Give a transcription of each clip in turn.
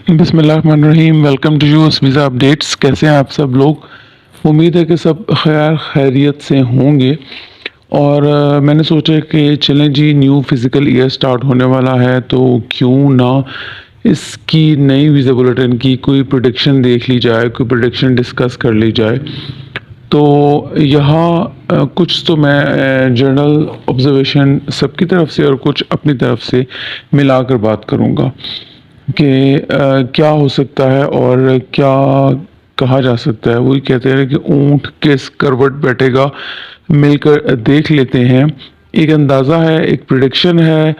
بسم اللہ الرحمن الرحیم، ویلکم ٹو یو اسمیزا اپڈیٹس۔ کیسے ہیں آپ سب لوگ؟ امید ہے کہ سب خیر خیریت سے ہوں گے۔ اور میں نے سوچا کہ چلیں جی، نیو فزیکل ایئر سٹارٹ ہونے والا ہے تو کیوں نہ اس کی نئی ویزا بلیٹن کی کوئی پریڈکشن دیکھ لی جائے، کوئی پریڈکشن ڈسکس کر لی جائے۔ تو یہاں کچھ تو میں جنرل آبزرویشن سب کی طرف سے اور کچھ اپنی طرف سے ملا کر بات کروں گا کہ کیا ہو سکتا ہے اور کیا کہا جا سکتا ہے۔ وہی کہتے ہیں کہ اونٹ کس کروٹ بیٹھے گا، مل کر دیکھ لیتے ہیں۔ ایک اندازہ ہے، ایک پریڈکشن ہے،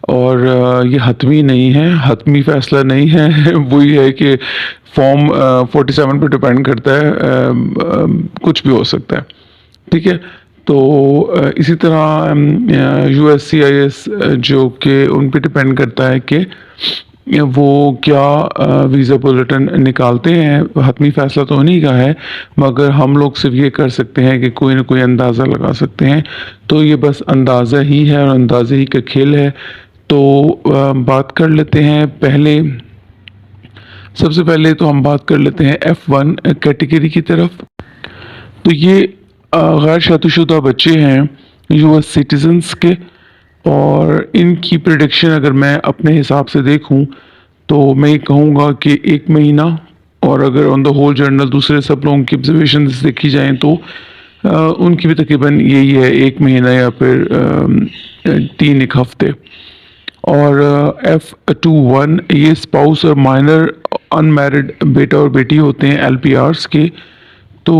اور یہ حتمی نہیں ہے، حتمی فیصلہ نہیں ہے۔ وہی ہے کہ فارم 47 پہ ڈپینڈ کرتا ہے، کچھ بھی ہو سکتا ہے، ٹھیک ہے۔ تو اسی طرح USCIS جو کہ ان پہ ڈپینڈ کرتا ہے کہ وہ کیا ویزا بلیٹن نکالتے ہیں۔ حتمی فیصلہ تو انہیں کا ہے، مگر ہم لوگ صرف یہ کر سکتے ہیں کہ کوئی نہ کوئی اندازہ لگا سکتے ہیں۔ تو یہ بس اندازہ ہی ہے اور اندازے ہی کا کھیل ہے۔ تو بات کر لیتے ہیں سب سے پہلے تو ہم بات کر لیتے ہیں F1 کیٹیگری کی طرف۔ تو یہ غیر شادی شدہ بچے ہیں US سٹیزنز کے، اور ان کی پریڈکشن اگر میں اپنے حساب سے دیکھوں تو میں یہ کہوں گا کہ 1 مہینہ، اور اگر آن دا ہول جرنل دوسرے سب لوگوں کی آبزرویشنز دیکھی جائیں تو ان کی بھی تقریباً یہی ہے، 1 مہینہ یا پھر 3 ہفتے۔ اور F21 یہ اسپاؤس اور مائنر ان میرڈ بیٹا اور بیٹی ہوتے ہیں LPRs کے۔ تو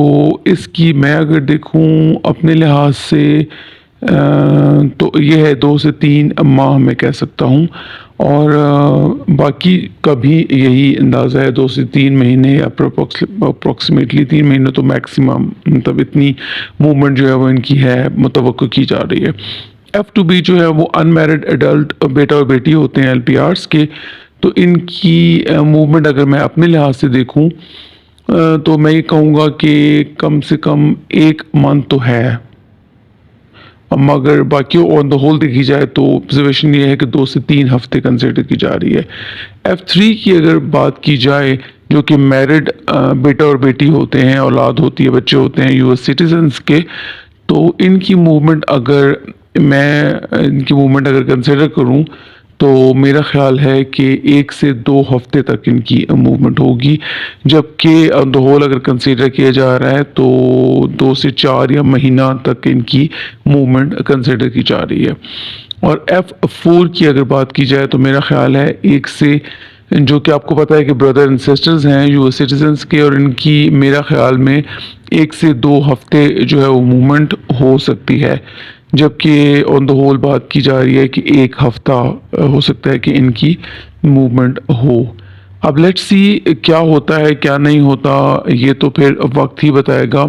اس کی میں اگر دیکھوں اپنے لحاظ سے تو یہ ہے 2 سے 3 ماہ میں کہہ سکتا ہوں، اور باقی کا بھی یہی اندازہ ہے، 2 سے 3 مہینے یا اپروکسیمیٹلی 3 مہینے تو میکسیمم، مطلب اتنی موومنٹ جو ہے وہ ان کی ہے، متوقع کی جا رہی ہے۔ F2B جو ہے وہ ان میرڈ ایڈلٹ بیٹا اور بیٹی ہوتے ہیں LPRs کے۔ تو ان کی موومنٹ اگر میں اپنے لحاظ سے دیکھوں تو میں یہ کہوں گا کہ کم سے کم 1 منتھ تو ہے، مگر باقی آن دا ہول دیکھی جائے تو آبزرویشن یہ ہے کہ 2 سے 3 ہفتے کنسیڈر کی جا رہی ہے۔ F3 کی اگر بات کی جائے، جو کہ میرڈ بیٹا اور بیٹی ہوتے ہیں، اولاد ہوتی ہے، بچے ہوتے ہیں US سٹیزنز کے، تو ان کی موومنٹ اگر کنسیڈر کروں تو میرا خیال ہے کہ 1 سے 2 ہفتے تک ان کی موومنٹ ہوگی، جبکہ آن دا ہول اگر کنسیڈر کیا جا رہا ہے تو 2 سے 4 یا مہینہ تک ان کی موومنٹ کنسیڈر کی جا رہی ہے۔ اور F4 کی اگر بات کی جائے تو میرا خیال ہے 1 سے، جو کہ آپ کو پتہ ہے کہ بردر اینڈ سسٹرز ہیں US سٹیزنز کے، اور ان کی میرا خیال میں 1 سے 2 ہفتے جو ہے وہ موومنٹ ہو سکتی ہے، جبکہ آن دا ہول بات کی جا رہی ہے کہ 1 ہفتہ ہو سکتا ہے کہ ان کی موومنٹ ہو۔ اب لیٹس سی کیا ہوتا ہے کیا نہیں ہوتا، یہ تو پھر وقت ہی بتائے گا،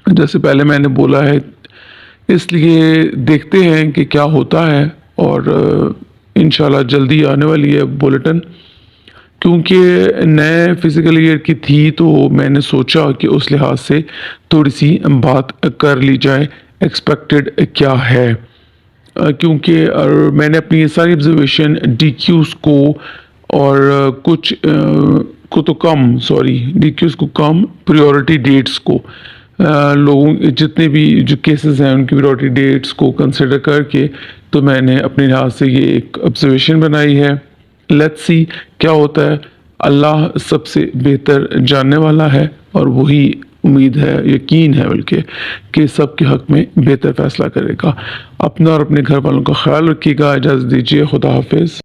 جیسے پہلے میں نے بولا ہے۔ اس لیے دیکھتے ہیں کہ کیا ہوتا ہے، اور انشاءاللہ جلدی آنے والی ہے بلیٹن، کیونکہ نئے فزیکل ایئر کی تھی تو میں نے سوچا کہ اس لحاظ سے تھوڑی سی بات کر لی جائے ایکسپیکٹڈ کیا ہے، کیونکہ میں نے اپنی ساری آبزرویشن DQs کو اور کچھ کو تو کم DQs کو کم پریورٹی ڈیٹس کو، لوگوں جتنے بھی جو کیسز ہیں ان کی پریورٹی ڈیٹس کو کنسیڈر کر کے تو میں نے اپنے لحاظ سے یہ ایک آبزرویشن بنائی ہے۔ لیٹس سی کیا ہوتا ہے، اللہ سب سے بہتر جاننے والا ہے، اور وہی امید ہے، یقین ہے بلکہ، کہ سب کے حق میں بہتر فیصلہ کرے گا۔ اپنا اور اپنے گھر والوں کا خیال رکھیے گا۔ اجازت دیجیے، خدا حافظ۔